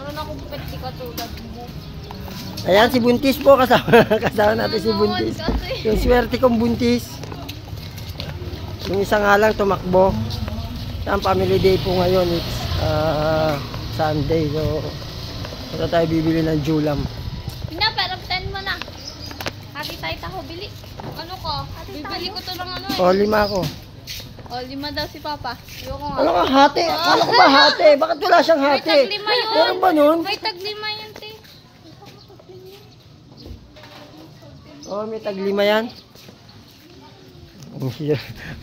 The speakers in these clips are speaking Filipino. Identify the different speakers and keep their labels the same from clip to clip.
Speaker 1: Meron akong pet, di katulad mo.
Speaker 2: Ayan, si Buntis po. Kasama natin si Buntis. Yung swerte kong Buntis. Yung isa nga lang tumakbo. Ang family day po ngayon. It's Sunday. So, ito tayo bibili ng julam.
Speaker 1: Na, pero 10 mo na. Hati tayo taho, bili. Ano ko? Bibili ko to ng ano eh.
Speaker 2: O, 5 ako.
Speaker 1: O, 5 daw si Papa. Ayoko nga.
Speaker 2: Ano ka, hati? Ano ka ba hati? Bakit wala siyang
Speaker 1: May
Speaker 2: hati?
Speaker 1: tag 5 yun.
Speaker 2: Meron ba nun?
Speaker 1: May tag 5 yun, te.
Speaker 2: Oh, may tag 5 yan.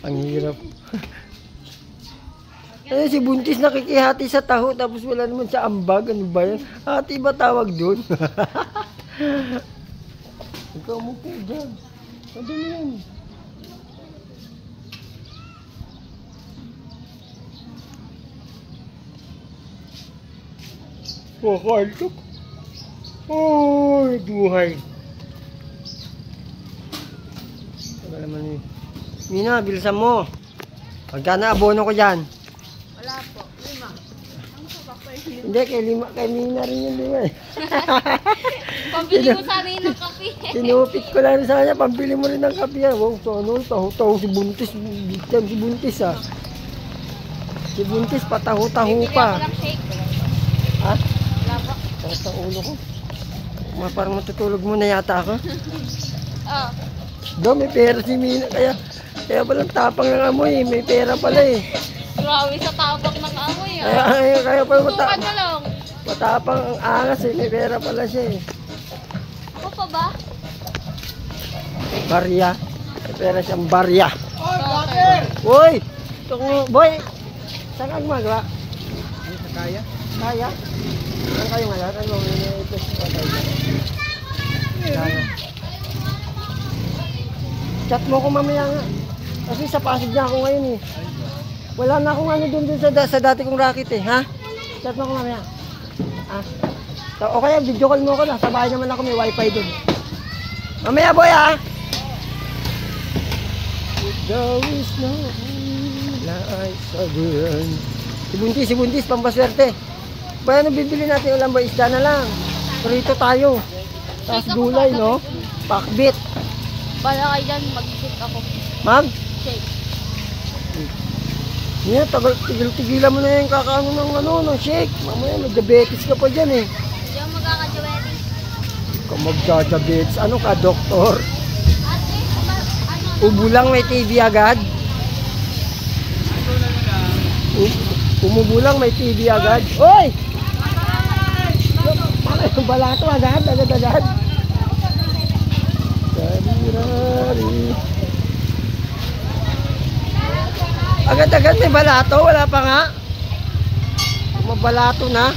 Speaker 2: Ang hirap. Ayun, si Buntis nakikihati sa taho tapos wala naman sa ambag. Ano ba yan? Hati ba tawag doon? Ikaw mo po dyan. Ano yan? Kakaltok. Oh, buhay. Wala naman eh. Mina, bilisan mo. Pagka abono ko dyan.
Speaker 1: Wala po. 5.
Speaker 2: Hindi, kay Mina rin yun, di ba eh.
Speaker 1: Pambili mo sana yun ng kape.
Speaker 2: Sinupit ko lang sa kanya, pambili mo rin ng kape yan. Wow, so ano, taho-taho si Buntis. Big time si Buntis ah. Si Buntis pataho-taho
Speaker 1: Bibili
Speaker 2: pa.
Speaker 1: ako ng shake.
Speaker 2: Ha?
Speaker 1: Wala po.
Speaker 2: Takot ang ulo ko. Parang matutulog muna yata ako.
Speaker 1: Oh.
Speaker 2: Do, may pera si Mina. Kaya palang tapang ng amoy. May pera pala eh.
Speaker 1: Grabe sa tabak ng amoy ah.
Speaker 2: Kaya pala
Speaker 1: Tutukan mo lang.
Speaker 2: matapang ang angas eh. May pera pala siya eh.
Speaker 1: Ako pa ba?
Speaker 2: Barya. May pera siyang barya.
Speaker 1: Okay.
Speaker 2: Uy! Boy! Saan ka gumagawa?
Speaker 3: Sa kaya?
Speaker 2: Kaya? Saan kayo ngayon? Ano ba? Ito sa kaya. Chat mo ko mamaya nga. Kasi sa Pasig na ako ngayon eh. Wala na akong ano dun sa dati kong racket eh. Ha? Chat mo ko mamaya. Ha? So, o kaya video call mo ko na. Sa bahay naman ako may wifi dun. Mamaya boy ha! There is no light sa buwan. Si Buntis, pampaswerte. Kaya ano bibili natin ulam ba? Isda na lang. Prito tayo. Tapos gulay, no? Pakbit.
Speaker 1: Bala kayo dyan, mag-shake ako.
Speaker 2: Ma'am?
Speaker 1: Shake.
Speaker 2: Yeah, tigil-tigilan mo na yung kakaano ng shake. Mamaya, may diabetes ka pa dyan eh.
Speaker 1: Hindi ako magkaka-diabetes.
Speaker 2: Kung magka-diabetes, ano ka, doktor?
Speaker 1: Ate, ano?
Speaker 2: Ubo lang may TV agad. Umubo lang may TV agad. Oy! Balato agad. Agad-agad may balato, wala pa nga. Mabalato na.